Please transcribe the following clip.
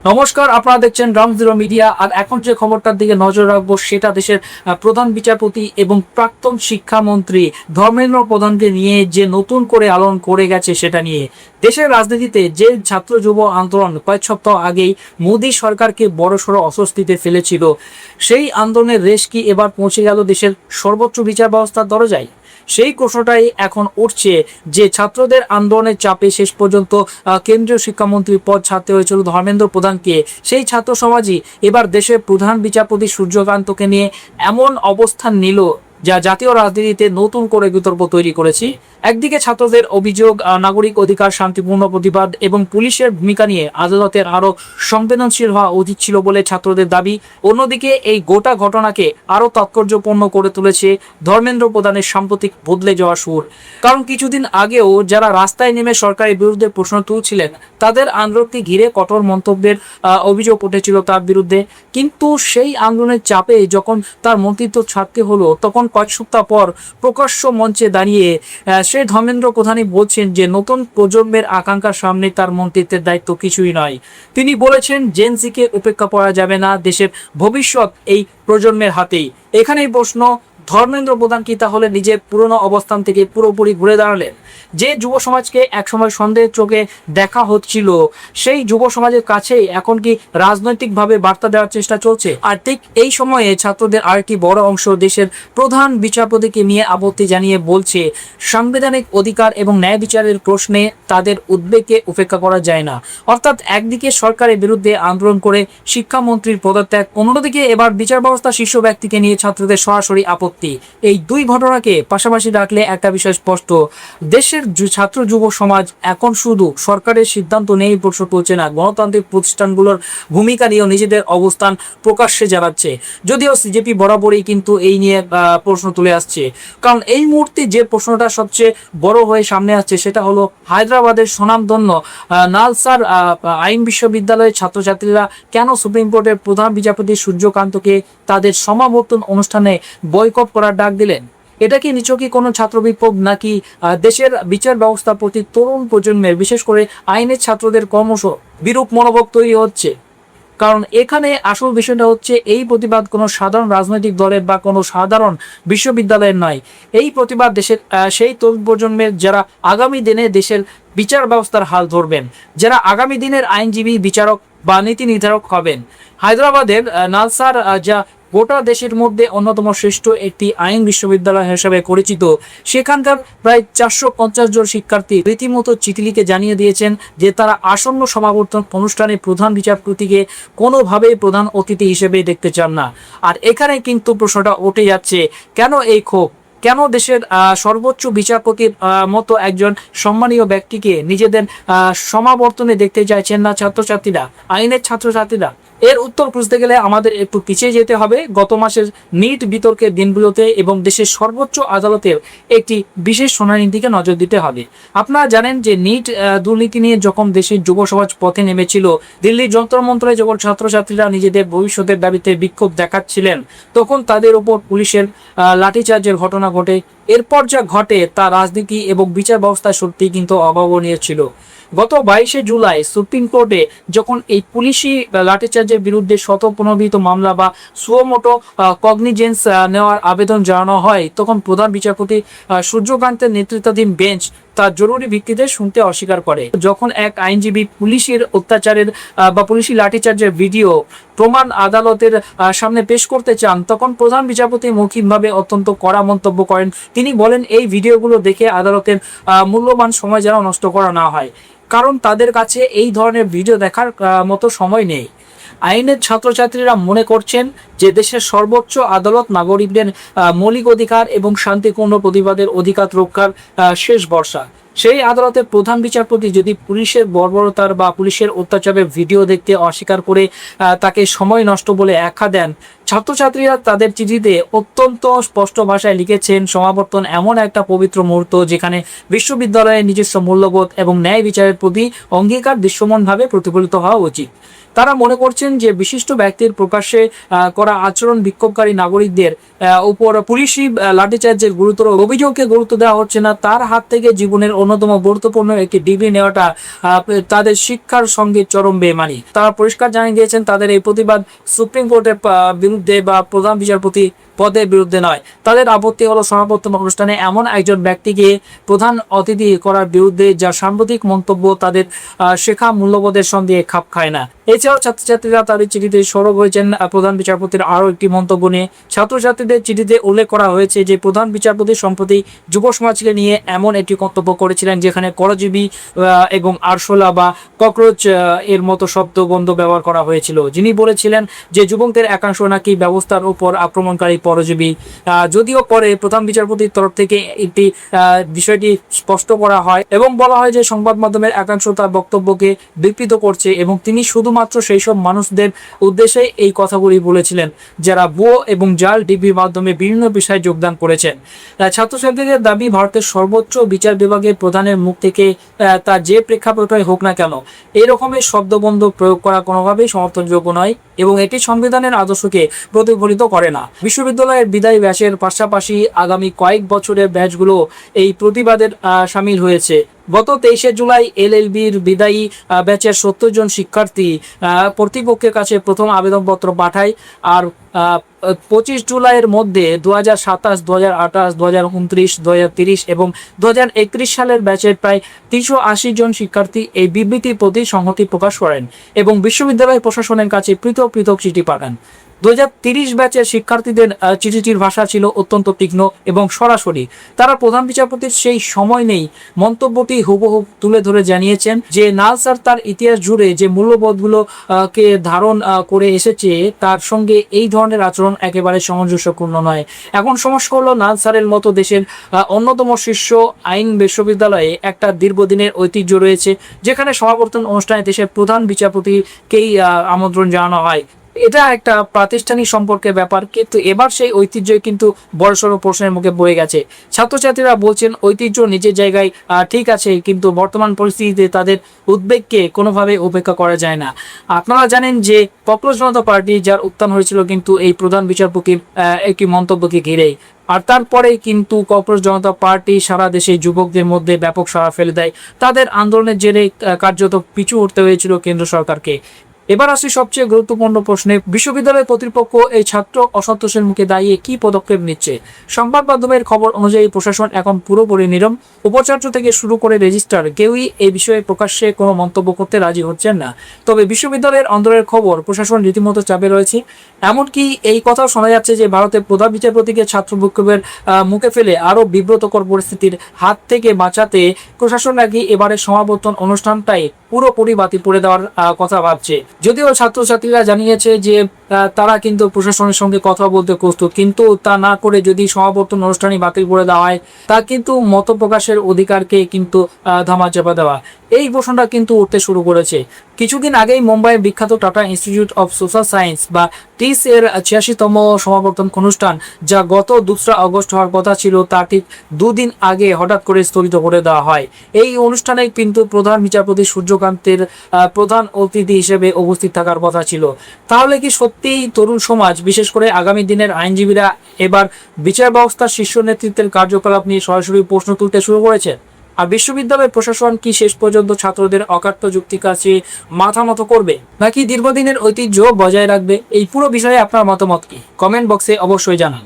নমস্কার, আপনারা দেখছেন গ্রাউন্ড জিরো মিডিয়া। আর এখন যে খবরটার দিকে নজর রাখবো সেটা দেশের প্রধান বিচারপতি এবং প্রাক্তন শিক্ষামন্ত্রী ধর্মেন্দ্র প্রধানকে নিয়ে যে নতুন করে আলোড়ন করে গেছে সেটা নিয়ে। দেশের রাজনীতিতে যে ছাত্র যুব আন্দোলন কয়েক সপ্তাহ আগেই মোদী সরকারকে বড়সড় অস্বস্তিতে ফেলেছিল, সেই আন্দোলনের রেশ কি এবার পৌঁছে গেল দেশের সর্বোচ্চ বিচার ব্যবস্থার দরজায়? সেই প্রশ্নটাই এখন উঠছে যে ছাত্রদের আন্দোলনের চাপে শেষ পর্যন্ত কেন্দ্রীয় শিক্ষামন্ত্রীর পদ ছাড়তে হয়েছিল ধর্মেন্দ্র প্রধানকে। সেই ছাত্র সমাজই এবার দেশের প্রধান বিচারপতি সূর্যকান্তকে নিয়ে এমন অবস্থান নিল যা জাতীয় রাজনীতিতে নতুন করে বিতর্ক তৈরি করেছে। একদিকে ছাত্রদের অভিযোগ, নাগরিক অধিকার, শান্তিপূর্ণ প্রতিবাদ এবং পুলিশের ভূমিকা নিয়ে আদালতের আরো সংবেদনশীল হওয়া উচিত ছিল বলে ছাত্রদের দাবি। অন্যদিকে এই গোটা ঘটনাকে আরো তাৎপর্যপূর্ণ করে তুলেছে ধর্মেন্দ্র প্রধানের সাম্প্রতিক বদলে যাওয়া সুর। কারণ কিছুদিন আগেও যারা রাস্তায় নেমে সরকারের বিরুদ্ধে প্রশ্ন তুলছিলেন তাদের আন্দোলনকে ঘিরে কঠোর মন্তব্যের অভিযোগ উঠেছিল তার বিরুদ্ধে। কিন্তু সেই আন্দোলনের চাপে যখন তার মন্ত্রিত্ব ছাড়তে হলো, তখন কয়েক সপ্তাহ পর প্রকাশ্য মঞ্চে দাঁড়িয়ে সেই ধর্মেন্দ্র প্রধানই বলছেন যে নতুন প্রজন্মের আকাঙ্ক্ষার সামনে তার মন্ত্রিত্বের দায়িত্ব কিছুই নয়। তিনি বলেছেন জেনজিকে উপেক্ষা করা যাবে না, দেশের ভবিষ্যৎ এই প্রজন্মের হাতেই। এখানেই প্রশ্ন, ধর্মেন্দ্র প্রধান কি তাহলে নিজের পুরনো অবস্থান থেকে পুরোপুরি ঘুরে দাঁড়ালেন? যে যুব সমাজকে একসময় সন্দেহের চোখে দেখা হচ্ছিল, সেই যুব সমাজের কাছেই এখন কি রাজনৈতিকভাবে বার্তা দেওয়ার চেষ্টা চলছে? আর ঠিক এই সময়ে ছাত্রদের আরেকটি বড় অংশ দেশের প্রধান বিচারপতিকে নিয়ে আপত্তি জানিয়ে বলছে সাংবিধানিক অধিকার এবং ন্যায় বিচারের প্রশ্নে তাদের উদ্বেগকে উপেক্ষা করা যায় না। অর্থাৎ একদিকে সরকারের বিরুদ্ধে আন্দোলন করে শিক্ষামন্ত্রীর পদত্যাগ, অন্যদিকে এবার বিচার ব্যবস্থা শীর্ষ ব্যক্তিকে নিয়ে ছাত্রদের সরাসরি আপত্তি। এই দুই ঘটনাকে পাশাপাশি রাখলে একটা বিষয় স্পষ্ট, দেশের ছাত্র যুব সমাজ এখন শুধু সরকারের সিদ্ধান্ত নেই প্রশ্ন তুলছে না, গণতান্ত্রিক প্রতিষ্ঠানগুলোর ভূমিকা নিয়েও নিজেদের অবস্থান প্রকাশ্যে জানাচ্ছে। যদিও সিজেপি বরাবরই কিন্তু এই নিয়ে প্রশ্ন তুলে আসছে। কারণ এই মুহূর্তে যে প্রশ্নটা সবচেয়ে বড় হয়ে সামনে আসছে সেটা হলো হায়দ্রাবাদের স্বনামধন্য নালসার আইন বিশ্ববিদ্যালয়ের ছাত্রছাত্রীরা কেন সুপ্রিম কোর্টের প্রধান বিচারপতি সূর্যকান্তকে তাদের সমাবর্তন অনুষ্ঠানে বয়কট করার ডাক দিলেন? এটা কি নিছকই কোনো ছাত্র বিপ্লব, নাকি দেশের বিচার ব্যবস্থার প্রতি তরুণ প্রজন্মের, বিশেষ করে আইনের ছাত্রদের ক্রমশ বিরূপ মনোভাব তৈরি হচ্ছে? কারণ এখানে আসল বিষয়টা হচ্ছে এই প্রতিবাদ কোনো সাধারণ রাজনৈতিক দলের বা কোনো সাধারণ বিশ্ববিদ্যালয়ের নয়। এই প্রতিবাদ দেশের সেই তরুণ প্রজন্মের যারা আগামী দিনে দেশের বিচার ব্যবস্থার হাল ধরবেন, যারা আগামী দিনের আইনজীবী, বিচারক বা নীতি নির্ধারক হবেন। হায়দ্রাবাদের নালসার যা গোটা দেশের মধ্যে অন্যতম শ্রেষ্ঠ একটি আইন বিশ্ববিদ্যালয় হিসেবে পরিচিত, সেখানকার প্রায় 450 জন শিক্ষার্থী রীতিমতো চিঠি লিখে জানিয়ে দিয়েছেন যে তারা আসন্ন সমাবর্তন অনুষ্ঠানে প্রধান বিচারপতিকে কোনোভাবেই প্রধান অতিথি হিসেবে দেখতে চান না। আর এখানে কিন্তু প্রশ্নটা উঠে যাচ্ছে, কেন এই ক্ষোভ? কেন দেশের সর্বোচ্চ বিচারপতির মতো একজন সম্মানীয় ব্যক্তিকে নিজেদের সমাবর্তনে দেখতে চাইছেন না ছাত্রছাত্রীরা, আইনের ছাত্রছাত্রীরা? এর উত্তর খুঁজতে গেলে আমাদের একটু পিছিয়ে যেতে হবে গত মাসের নিট বিতর্কের দিনগুলোতে এবং দেশের সর্বোচ্চ আদালতের একটি বিশেষ শুনানির দিকে নজর দিতে হবে। আপনারা জানেন যে নিট দুর্নীতি নিয়ে যখন দেশের যুব সমাজ পথে নেমেছিল, দিল্লির যন্ত্রমন্ত্রে যখন ছাত্রছাত্রীরা নিজেদের ভবিষ্যতের দাবিতে বিক্ষোভ দেখাচ্ছিলেন, তখন তাদের উপর পুলিশের লাঠিচার্জের ঘটনা ঘটে। এরপর যা ঘটে তা রাজনীতি এবং বিচার ব্যবস্থা সত্যি কিন্তু অভাবনীয় ছিল। গত 22শে জুলাই সুপ্রিম কোর্টে যখন এই পুলিশি লাঠিচার্জের বিরুদ্ধে স্বতঃপ্রণোদিত মামলা বা সুমোটো কগনিজেন্স নেওয়ার আবেদন জানানো হয়, তখন প্রধান বিচারপতি সূর্যকান্তের নেতৃত্বাধীন বেঞ্চ তার জরুরি ভিত্তিতে শুনতে অস্বীকার করে। যখন এক আইনজীবী পুলিশের অত্যাচারের বা পুলিশি লাঠিচার্জের ভিডিও প্রমাণ আদালতের সামনে পেশ করতে চান, তখন প্রধান বিচারপতি মৌখিকভাবে অত্যন্ত কড়া মন্তব্য করেন। তিনি বলেন এই ভিডিওগুলো দেখে আদালতের মূল্যবান সময় যেন নষ্ট করা না হয়, কারণ তাদের কাছে এই ধরনের ভিডিও দেখার মতো সময় নেই। আইনের ছাত্রছাত্রীরা মনে করছেন যে দেশের সর্বোচ্চ আদালত নাগরিকদের মৌলিক অধিকার এবং শান্তিপূর্ণ প্রতিবাদের অধিকার রক্ষার শেষ ভরসা। সেই আদালতের প্রধান বিচারপতি যদি পুলিশের বর্বরতার বা পুলিশের অত্যাচারের ভিডিও দেখতে অস্বীকার করে তাকে সময় নষ্ট বলে আখ্যা দেন, ছাত্রছাত্রীরা তাদের চিঠিতে অত্যন্ত স্পষ্ট ভাষায় লিখেছেন, সমাবর্তন এমন একটা পবিত্র মুহূর্ত যেখানে বিশ্ববিদ্যালয়ের নিজস্ব মূল্যবোধ এবং ন্যায় বিচারের প্রতি অঙ্গীকার দৃশ্যমানভাবে প্রতিফলিত হওয়া উচিত। তারা মনে করছেন যে বিশিষ্ট ব্যক্তির প্রকাশ্যে করা আচরণ বিক্ষোভকারী নাগরিকদের উপর পুলিশি লাঠিচার্জের গুরুতর অভিযোগকে গুরুত্ব দেওয়া হচ্ছে না। তার হাত থেকে জীবনের অন্যতম গুরুত্বপূর্ণ একটি ডিগ্রি নেওয়াটা তাদের শিক্ষার সঙ্গে চরম বেমানি। তারা পরিষ্কার জানিয়ে দিয়েছেন তাদের এই প্রতিবাদ সুপ্রিম কোর্টের বিরুদ্ধে বা প্রধান বিচারপতি পদের বিরুদ্ধে নয়। তাদের আপত্তি হলো সমাবর্তন অনুষ্ঠানে এমন একজন ব্যক্তিকে প্রধান অতিথি করার বিরুদ্ধে, যার সাম্প্রতিক মন্তব্য তাদের শেখা মূল্যবোধের সঙ্গে খাপ খায় না। এছাড়াও ছাত্রছাত্রীরা তাদের চিঠিতে সরব হয়েছেন প্রধান বিচারপতির আরও একটি মন্তব্য নিয়ে। ছাত্রছাত্রীদের চিঠিতে উল্লেখ করা হয়েছে যে প্রধান বিচারপতি সম্প্রতি যুব সমাজকে নিয়ে এমন একটি মন্তব্য করেছিলেন যেখানে করজীবী এবং আরশোলা বা ককরোচ এর মতো শব্দবন্ধ ব্যবহার করা হয়েছিল। যিনি বলেছিলেন যে যুবকদের একাংশ নাকি ব্যবস্থার উপর আক্রমণকারী পরজীবী। যদিও পরে প্রধান বিচারপতির তরফ থেকে একটি বিষয়টি স্পষ্ট করা হয় এবং বলা হয় যে সংবাদ মাধ্যমের একাংশ তার বক্তব্যকে বিকৃত করছে এবং তিনি শুধুমাত্র সেই সব মানুষদের উদ্দেশ্যে এই কথাগুলি বলেছিলেন যারা ভুয়ো এবং জাল ডিবির মাধ্যমে বিভিন্ন বিষয়ে যোগদান করেছেন। ছাত্রছাত্রীদের দাবি ভারতের সর্বোচ্চ বিচার বিভাগের প্রধানের মুখ থেকে তার যে প্রেক্ষাপটে হোক না কেন এই রকমের শব্দবন্ধ প্রয়োগ করা কোনোভাবেই সমর্থনযোগ্য নয় এবং এটি সংবিধানের আদর্শকে প্রতিফলিত করে না। বিশ্ববিদ্যালয়ের বিদায়ী ব্যাচের পাশাপাশি আগামী কয়েক বছরের ব্যাচগুলো এই প্রতিবাদের সামিল হয়েছে। গত 23শে জুলাই এলএলবির বিদায়ী ব্যাচের 70 জন শিক্ষার্থী কর্তৃপক্ষের কাছে প্রথম আবেদনপত্র পাঠায়। আর 25 জুলাইয়ের মধ্যে 2027, 2028, 2029, 2030 এবং 2031 সালের ব্যাচের প্রায় 380 জন শিক্ষার্থী এই বিবৃতির প্রতি সংহতি প্রকাশ করেন এবং বিশ্ববিদ্যালয় প্রশাসনের কাছে পৃথক পৃথক চিঠি পাঠান। 2030 ব্যাচের শিক্ষার্থীদের চিঠিটির ভাষা ছিল অত্যন্ত তীক্ষ্ণ এবং সরাসরি। তারা প্রধান বিচারপতির সেই সময় নেই মন্তব্যটি হুবহু তুলে ধরে জানিয়েছেন যে নালসার তার ইতিহাস জুড়ে যে মূল্যবোধগুলো কে ধারণ করে এসেছে তার সঙ্গে এই ধরনের আচরণ একেবারে সামঞ্জস্যপূর্ণ নয়। এখন সমস্যা হলো নালসারের মতো দেশের অন্যতম শীর্ষ আইন বিশ্ববিদ্যালয়ে একটা দীর্ঘদিনের ঐতিহ্য রয়েছে যেখানে সমাবর্তন অনুষ্ঠানে দেশের প্রধান বিচারপতিকেই আমন্ত্রণ জানানো হয়। এটা একটা প্রাতিষ্ঠানিক সম্পর্কের ব্যাপার, কিন্তু এবার সেই ঐতিহ্যই কিন্তু বড়সড় প্রশ্নের মুখে পড়ে গেছে। ছাত্রছাত্রীরা বলছেন ঐতিহ্য নিজের জায়গায় ঠিক আছে, কিন্তু বর্তমান পরিস্থিতিতে তাদের উদ্বেগকে কোনোভাবে উপেক্ষা করা যায় না। আপনারা জানেন যে পপুলার জনতা পার্টি যার উত্থান হয়েছিল কিন্তু এই প্রধান বিচারপতির একটি মন্তব্যকে ঘিরেই, আর তারপরেই কিন্তু পপুলার জনতা পার্টি সারা দেশে যুবকদের মধ্যে ব্যাপক সাড়া ফেলে দেয়। তাদের আন্দোলনের জেরে কার্যত পিছু উঠতে হয়েছিল কেন্দ্র সরকারকে। এবার আসি সবচেয়ে গুরুত্বপূর্ণ প্রশ্নে, বিশ্ববিদ্যালয় কর্তৃপক্ষ এই ছাত্র অসন্তোষের মুখে দাঁড়িয়ে কি পদক্ষেপ নিচ্ছে? সংবাদ মাধ্যমের খবর অনুযায়ী প্রশাসন এখন পুরোপুরি নীরব। উপাচার্য থেকে শুরু করে রেজিস্ট্রার কেউই এই বিষয়ে প্রকাশ্যে কোনো মন্তব্য করতে রাজি হচ্ছেন না। তবে বিশ্ববিদ্যালয়ের অন্দরের খবর প্রশাসন রীতিমতো চাপে রয়েছে। এমনকি এই কথাও শোনা যাচ্ছে যে ভারতের প্রধান বিচারপতিকে ছাত্র বিক্ষোভের মুখে ফেলে আরও বিব্রতকর পরিস্থিতির হাত থেকে বাঁচাতে প্রশাসন নাকি এবারের সমাবর্তন অনুষ্ঠানটাই পুরোপুরি বাতিল করে দেওয়ার কথা ভাবছে। যদিও ছাত্রছাত্রীরা জানিয়েছে যে তারা কিন্তু প্রশাসনের সঙ্গে কথা বলতে প্রস্তুত, কিন্তু তা না করে যদি সমাবর্তন অনুষ্ঠানই বাতিল করে দেওয়া হয় তা কিন্তু মত প্রকাশের অধিকারকে কিন্তু ধামাচাপা দেওয়া। এই প্রশ্নটা কিন্তু উঠতে শুরু করেছে। কিছুদিন আগেই মুম্বাইয়ের বিখ্যাত tata institute of social science বা টিস এর 86তম সমাবর্তন অনুষ্ঠান, যা গত 2 আগস্ট হওয়ার কথা ছিল, তা ঠিক 2 দিন আগে হঠাৎ করে স্থগিত করে দেওয়া হয়। এই অনুষ্ঠানে কিন্তু প্রধান বিচারপতি সূর্যকান্তের প্রধান অতিথি হিসেবে উপস্থিত থাকার কথা ছিল। তাহলে কি সত্যিই তরুণ সমাজ, বিশেষ করে আগামী দিনের আইনজীবীরা এবার বিচার ব্যবস্থার শীর্ষ নেতৃত্বের কার্যকলাপ নিয়ে সরাসরি প্রশ্ন তুলতে শুরু করেছে? আর বিশ্ববিদ্যালয় প্রশাসন কি শেষ পর্যন্ত ছাত্রদের অকাট্য যুক্তির কাছে মাথা নত করবে, নাকি দীর্ঘদিনের ঐতিহ্য বজায় রাখবে? এই পুরো বিষয়ে আপনার মতামত কি? কমেন্ট বক্সে অবশ্যই জানান।